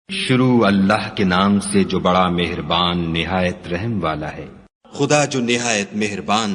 شروع اللہ کے نام سے جو بڑا مہربان نہایت رحم والا ہے۔ خدا جو نہایت مہربان،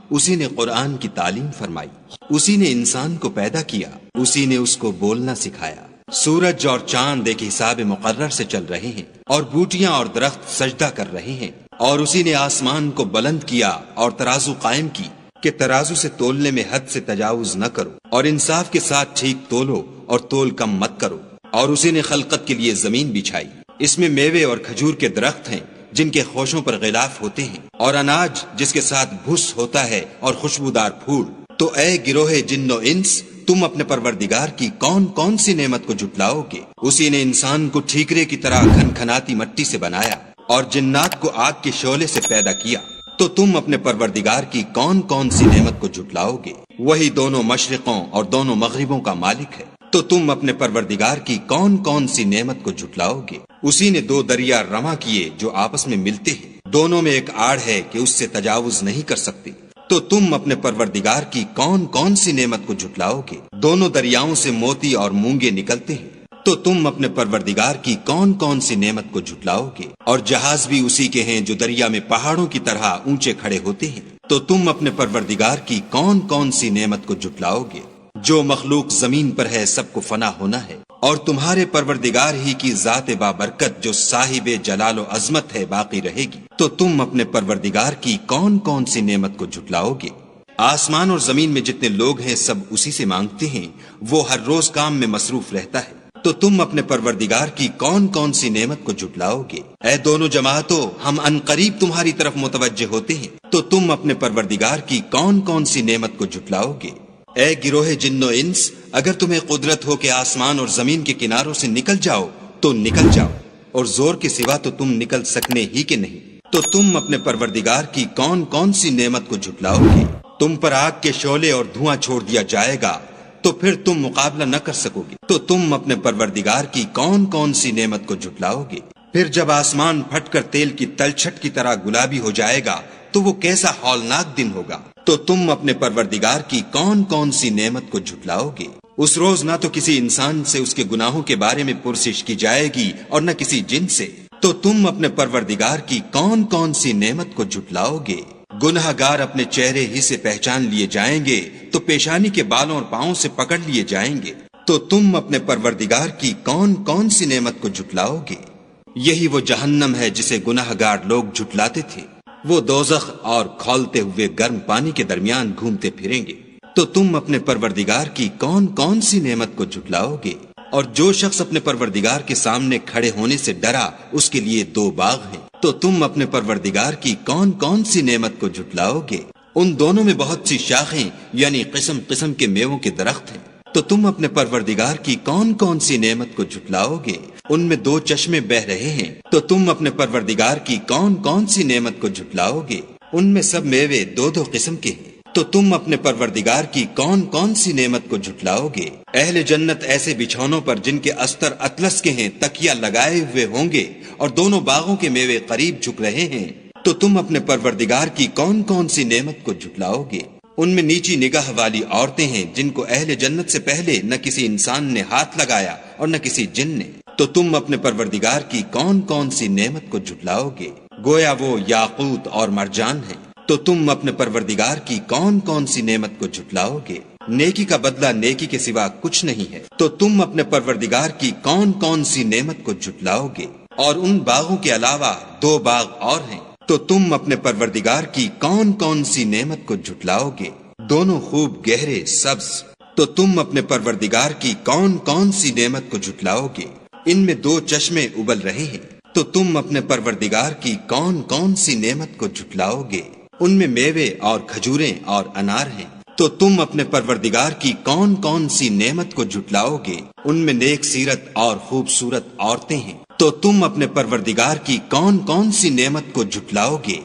اسی نے قرآن کی تعلیم فرمائی، اسی نے انسان کو پیدا کیا، اسی نے اس کو بولنا سکھایا۔ سورج اور چاند ایک حساب مقرر سے چل رہے ہیں، اور بوٹیاں اور درخت سجدہ کر رہے ہیں، اور اسی نے آسمان کو بلند کیا اور ترازو قائم کی کہ ترازو سے تولنے میں حد سے تجاوز نہ کرو، اور انصاف کے ساتھ ٹھیک تولو اور تول کم مت کرو۔ اور اسی نے خلقت کے لیے زمین بچھائی، اس میں میوے اور کھجور کے درخت ہیں جن کے خوشوں پر غلاف ہوتے ہیں، اور اناج جس کے ساتھ بھس ہوتا ہے اور خوشبودار پھول۔ تو اے گروہ جن و انس، تم اپنے پروردگار کی کون کون سی نعمت کو جھٹلاؤ گے؟ اسی نے انسان کو ٹھیکرے کی طرح کھنکھناتی مٹی سے بنایا اور جنات کو آگ کے شعلے سے پیدا کیا۔ تو تم اپنے پروردگار کی کون کون سی نعمت کو جھٹلاؤ گے؟ وہی دونوں مشرقوں اور دونوں مغربوں کا مالک ہے۔ تو تم اپنے پروردگار کی کون کون سی نعمت کو جھٹلاؤ گے؟ اسی نے دو دریا رواں کیے جو آپس میں ملتے ہیں، دونوں میں ایک آڑ ہے کہ اس سے تجاوز نہیں کر سکتے۔ تو تم اپنے پروردگار کی کون کون سی نعمت کو جھٹلاؤ گے؟ دونوں دریاؤں سے موتی اور مونگے نکلتے ہیں۔ تو تم اپنے پروردگار کی کون کون سی نعمت کو جھٹلاؤ گے؟ اور جہاز بھی اسی کے ہیں جو دریا میں پہاڑوں کی طرح اونچے کھڑے ہوتے ہیں۔ تو تم اپنے پروردگار کی کون کون سی نعمت کو جھٹلاؤ گے؟ جو مخلوق زمین پر ہے سب کو فنا ہونا ہے، اور تمہارے پروردگار ہی کی ذات بابرکت جو صاحب جلال و عظمت ہے باقی رہے گی۔ تو تم اپنے پروردگار کی کون کون سی نعمت کو جھٹلاؤ گے؟ آسمان اور زمین میں جتنے لوگ ہیں سب اسی سے مانگتے ہیں، وہ ہر روز کام میں مصروف رہتا ہے۔ تو تم اپنے پروردگار کی کون کون سی نعمت کو جھٹلاؤ گے؟ اے دونوں جماعتوں، ہم عنقریب تمہاری طرف متوجہ ہوتے ہیں۔ تو تم اپنے پروردگار کی کون کون سی نعمت کو جھٹلاؤ گے؟ اے گروہ جن و انس، اگر تمہیں قدرت ہو کہ آسمان اور زمین کے کناروں سے نکل جاؤ تو نکل جاؤ، اور زور کے سوا تو تم نکل سکنے ہی کے نہیں۔ تو تم اپنے پروردگار کی کون کون سی نعمت کو جھٹلاؤ گے؟ تم پر آگ کے شعلے اور دھواں چھوڑ دیا جائے گا تو پھر تم مقابلہ نہ کر سکو گے۔ تو تم اپنے پروردگار کی کون کون سی نعمت کو جھٹلاؤ گے؟ پھر جب آسمان پھٹ کر تیل کی تلچھٹ کی طرح گلابی ہو جائے گا تو وہ کیسا ہولناک دن ہوگا۔ تو تم اپنے پروردگار کی کون کون سی نعمت کو جھٹلاؤ گے؟ اس روز نہ تو کسی انسان سے اس کے گناہوں کے بارے میں پرسش کی جائے گی اور نہ کسی جن سے۔ تو تم اپنے پروردگار کی کون کون سی نعمت کو جھٹلاؤ گے؟ گناہ گار اپنے چہرے ہی سے پہچان لیے جائیں گے تو پیشانی کے بالوں اور پاؤں سے پکڑ لیے جائیں گے۔ تو تم اپنے پروردگار کی کون کون سی نعمت کو جھٹلاؤ گے؟ یہی وہ جہنم ہے جسے گناہ گار لوگ جھٹلاتے تھے، وہ دوزخ اور کھولتے ہوئے گرم پانی کے درمیان گھومتے پھریں گے۔ تو تم اپنے پروردگار کی کون کون سی نعمت کو جھٹلاؤ گے؟ اور جو شخص اپنے پروردگار کے سامنے کھڑے ہونے سے ڈرا اس کے لیے دو باغ ہیں۔ تو تم اپنے پروردگار کی کون کون سی نعمت کو جھٹلاؤ گے؟ ان دونوں میں بہت سی شاخیں یعنی قسم قسم کے میووں کے درخت ہیں۔ تو تم اپنے پروردگار کی کون کون سی نعمت کو جھٹلاؤ گے؟ ان میں دو چشمے بہ رہے ہیں۔ تو تم اپنے پروردگار کی کون کون سی نعمت کو جھٹلاؤ گے؟ ان میں سب میوے دو دو قسم کے ہیں۔ تو تم اپنے پروردگار کی کون کون سی نعمت کو جھٹلاؤ گے؟ اہل جنت ایسے بچھونوں پر جن کے استر اطلس کے ہیں تکیا لگائے ہوئے ہوں گے، اور دونوں باغوں کے میوے قریب جھک رہے ہیں۔ تو تم اپنے پروردگار کی کون کون سی نعمت کو جھٹلاؤ گے؟ ان میں نیچی نگاہ والی عورتیں ہیں جن کو اہل جنت سے پہلے نہ کسی انسان نے ہاتھ لگایا اور نہ کسی جن نے۔ تو تم اپنے پروردگار کی کون کون سی نعمت کو جھٹلاؤ گے؟ گویا وہ یاقوت اور مرجان ہیں۔ تو تم اپنے پروردگار کی کون کون سی نعمت کو جھٹلاؤ گے؟ نیکی کا بدلہ نیکی کے سوا کچھ نہیں ہے۔ تو تم اپنے پروردگار کی کون کون سی نعمت کو جھٹلاؤ گے؟ اور ان باغوں کے علاوہ دو باغ اور ہیں۔ تو تم اپنے پروردگار کی کون کون سی نعمت کو جھٹلاؤ گے؟ دونوں خوب گہرے سبز۔ تو تم اپنے پروردگار کی کون کون سی نعمت کو جھٹلاؤ گے؟ ان میں دو چشمے ابل رہے ہیں۔ تو تم اپنے پروردگار کی کون کون سی نعمت کو جھٹلاؤ گے؟ ان میں میوے اور کھجوریں اور انار ہیں۔ تو تم اپنے پروردگار کی کون کون سی نعمت کو جھٹلاؤ گے؟ ان میں نیک سیرت اور خوبصورت عورتیں ہیں۔ تو تم اپنے پروردگار کی کون کون سی نعمت کو جھٹلاؤ گے؟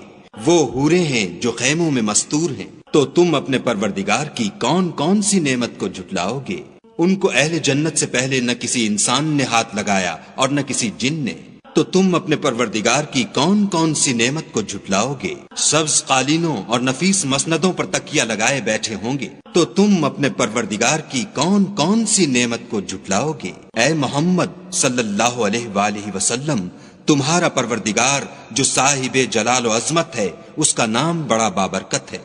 وہ حوریں ہیں جو خیموں میں مستور ہیں۔ تو تم اپنے پروردگار کی کون کون سی نعمت کو جھٹلاؤ گے؟ ان کو اہل جنت سے پہلے نہ کسی انسان نے ہاتھ لگایا اور نہ کسی جن نے۔ تو تم اپنے پروردگار کی کون کون سی نعمت کو جھٹلاؤ گے؟ سبز قالینوں اور نفیس مسندوں پر تکیہ لگائے بیٹھے ہوں گے، تو تم اپنے پروردگار کی کون کون سی نعمت کو جھٹلاؤ گے؟ اے محمد صلی اللہ علیہ وآلہ وسلم، تمہارا پروردگار جو صاحب جلال و عظمت ہے، اس کا نام بڑا بابرکت ہے۔